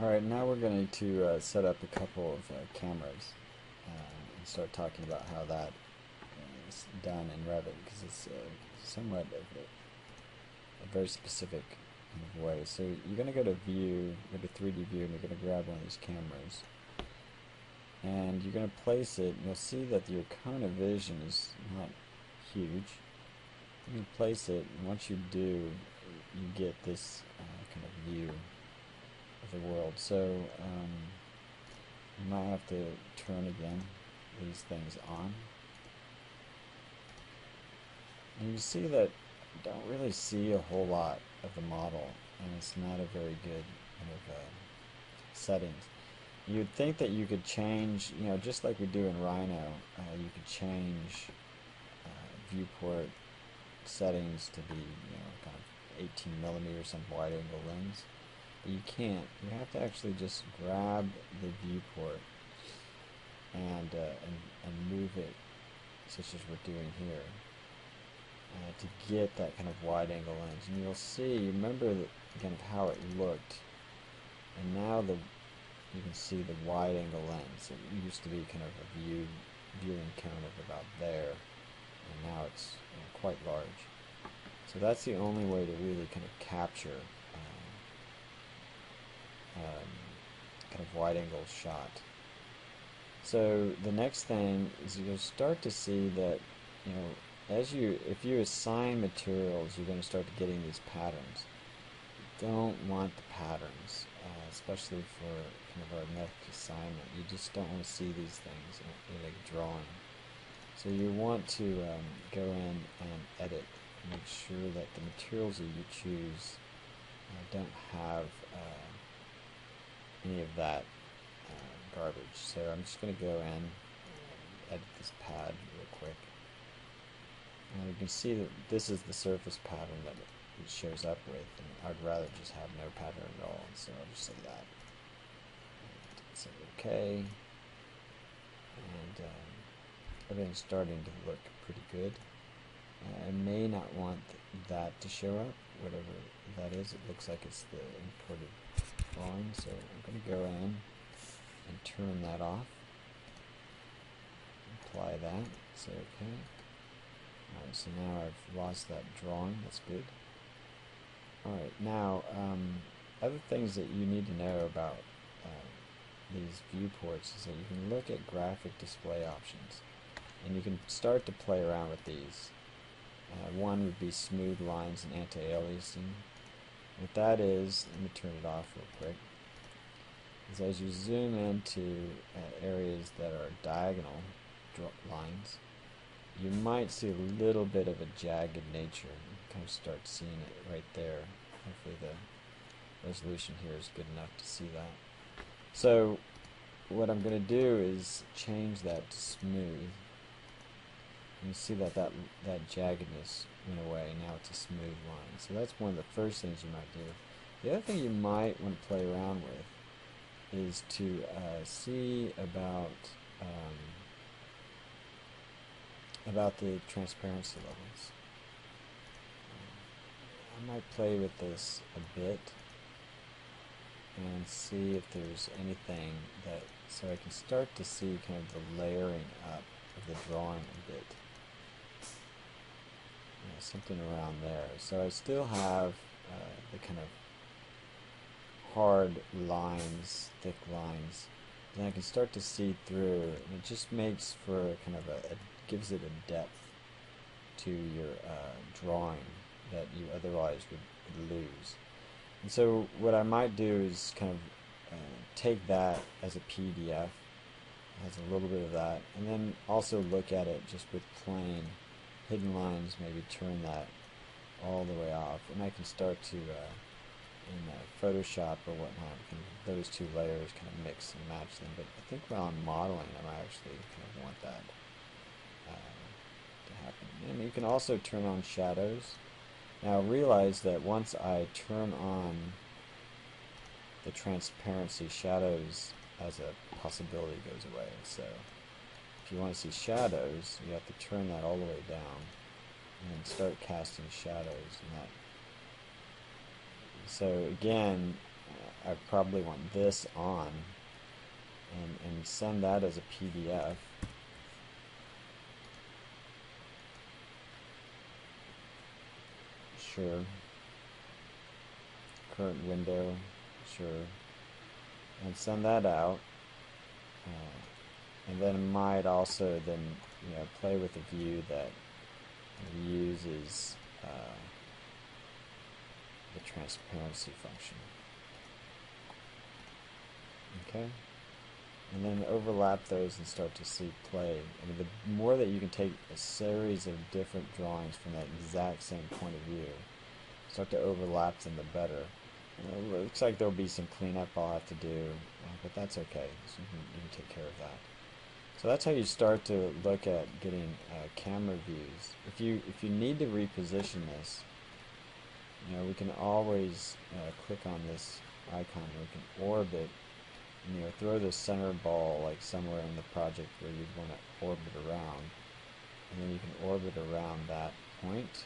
Alright, now we're going to set up a couple of cameras and start talking about how that is done in Revit, because it's somewhat of a very specific kind of way. So you're going to go to View, go to 3D View, and you're going to grab one of these cameras. And you're going to place it, and you'll see that your cone of vision is not huge. You can place it, and once you do, you get this kind of view of the world. So you might have to turn again these things on. And you see that you don't really see a whole lot of the model, and it's not a very good kind of settings. You'd think that you could change, just like we do in Rhino, you could change viewport settings to be, kind of 18 millimeter, some wide angle lens. But you can't. You have to actually just grab the viewport and move it, such as we're doing here, to get that kind of wide angle lens. And you'll see, remember again of how it looked, and now you can see the wide angle lens. It used to be kind of a viewing cone of about there, and now it's quite large. So that's the only way to really kind of capture kind of wide angle shot. So the next thing is you'll start to see that if you assign materials, you're going to start getting these patterns. You don't want the patterns, especially for kind of our next assignment. You just don't want to see these things in a drawing. So you want to go in and edit, make sure that the materials that you choose don't have any of that garbage. So I'm just going to go in and edit this pad real quick. And you can see that this is the surface pattern that it shows up with, and I'd rather just have no pattern at all, so I'll just say that. And say OK, and everything's starting to look pretty good. I may not want that to show up, whatever that is. It looks like it's the imported drawing, so I'm going to go in and turn that off. Apply that, say OK. Alright, so now I've lost that drawing. That's good. Alright, now other things that you need to know about these viewports is that you can look at graphic display options, and you can start to play around with these. One would be smooth lines and anti-aliasing. What that is, let me turn it off real quick, is as you zoom into areas that are diagonal lines, you might see a little bit of a jagged nature. You kind of start seeing it right there. Hopefully the resolution here is good enough to see that. So what I'm going to do is change that to smooth. You see that jaggedness went away. Now it's a smooth line. So that's one of the first things you might do. The other thing you might want to play around with is to see about the transparency levels. I might play with this a bit and see if there's anything so I can start to see kind of the layering up of the drawing a bit. Something around there. So I still have the kind of hard lines, thick lines, and I can start to see through, and it just makes for kind of gives it a depth to your drawing that you otherwise would lose. And so what I might do is kind of take that as a PDF, has a little bit of that, and then also look at it just with plain hidden lines, maybe turn that all the way off, and I can start to in Photoshop or whatnot, those two layers kind of mix and match them. But I think while I'm modeling, I might actually kind of want that to happen. And you can also turn on shadows. Now realize that once I turn on the transparency, shadows as a possibility goes away. So if you want to see shadows, you have to turn that all the way down and then start casting shadows. And that. So again, I probably want this on, and send that as a PDF. Sure. Current window, sure. And send that out. And then it might also then, play with the view that uses the transparency function. Okay? And then overlap those and start to see play. I mean, the more that you can take a series of different drawings from that exact same point of view, start to overlap them, the better. It looks like there'll be some cleanup I'll have to do, but that's okay. So you can take care of that. So that's how you start to look at getting camera views. If you need to reposition this, we can always click on this icon. We can orbit, throw the center ball like somewhere in the project where you'd want to orbit around, and then you can orbit around that point.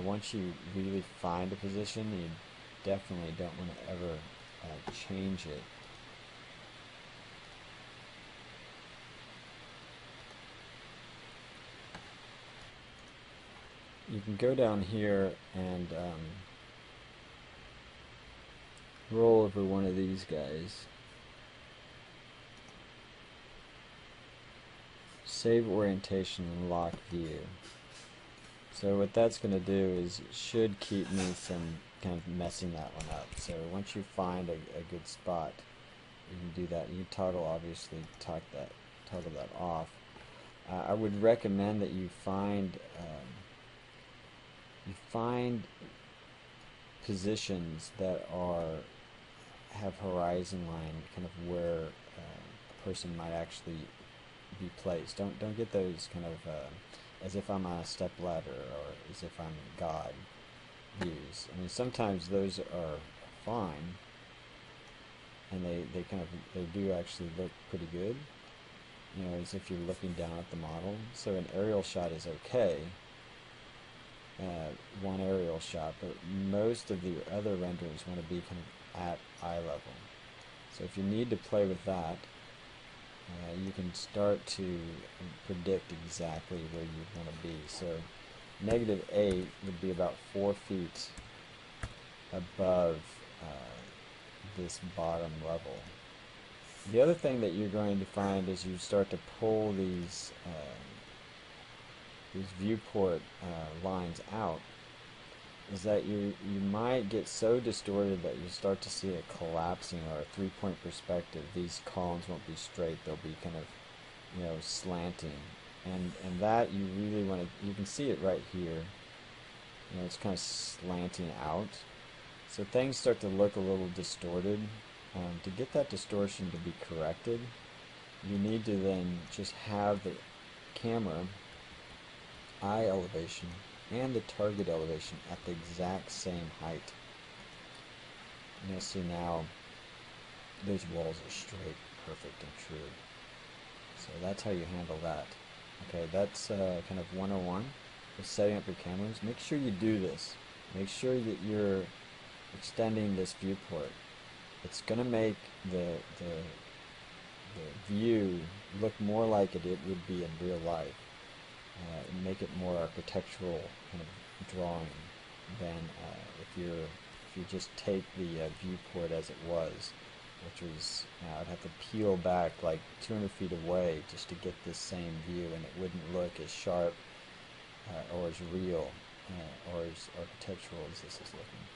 Once you really find a position, you definitely don't want to ever change it. You can go down here and roll over one of these guys. Save orientation and lock view. So what that's going to do is it should keep me from kind of messing that one up. So once you find a good spot, you can do that. You can obviously toggle that off. I would recommend that you find positions that have horizon line, kind of where a person might actually be placed. Don't get those kind of as if I'm on a step ladder or as if I'm God views. I mean, sometimes those are fine, and they do actually look pretty good, as if you're looking down at the model. So an aerial shot is okay, one aerial shot, but most of the other renderings want to be kind of at eye level. So if you need to play with that, you can start to predict exactly where you want to be. So -8 would be about 4 feet above this bottom level. The other thing that you're going to find as you start to pull these viewport lines out is that you might get so distorted that you start to see it collapsing, or a 3-point perspective. These columns won't be straight; they'll be kind of slanting, and that you really want to. You can see it right here. It's kind of slanting out, so things start to look a little distorted. To get that distortion to be corrected, you need to then just have the camera eye elevation and the target elevation at the exact same height. And you'll see now those walls are straight, perfect, and true. So that's how you handle that. Okay, that's kind of 101 with setting up your cameras. Make sure you do this. Make sure that you're extending this viewport. It's going to make the view look more like it would be in real life. Make it more architectural kind of drawing than if you just take the viewport as it was, which was I'd have to peel back like 200 feet away just to get this same view, and it wouldn't look as sharp or as real or as architectural as this is looking.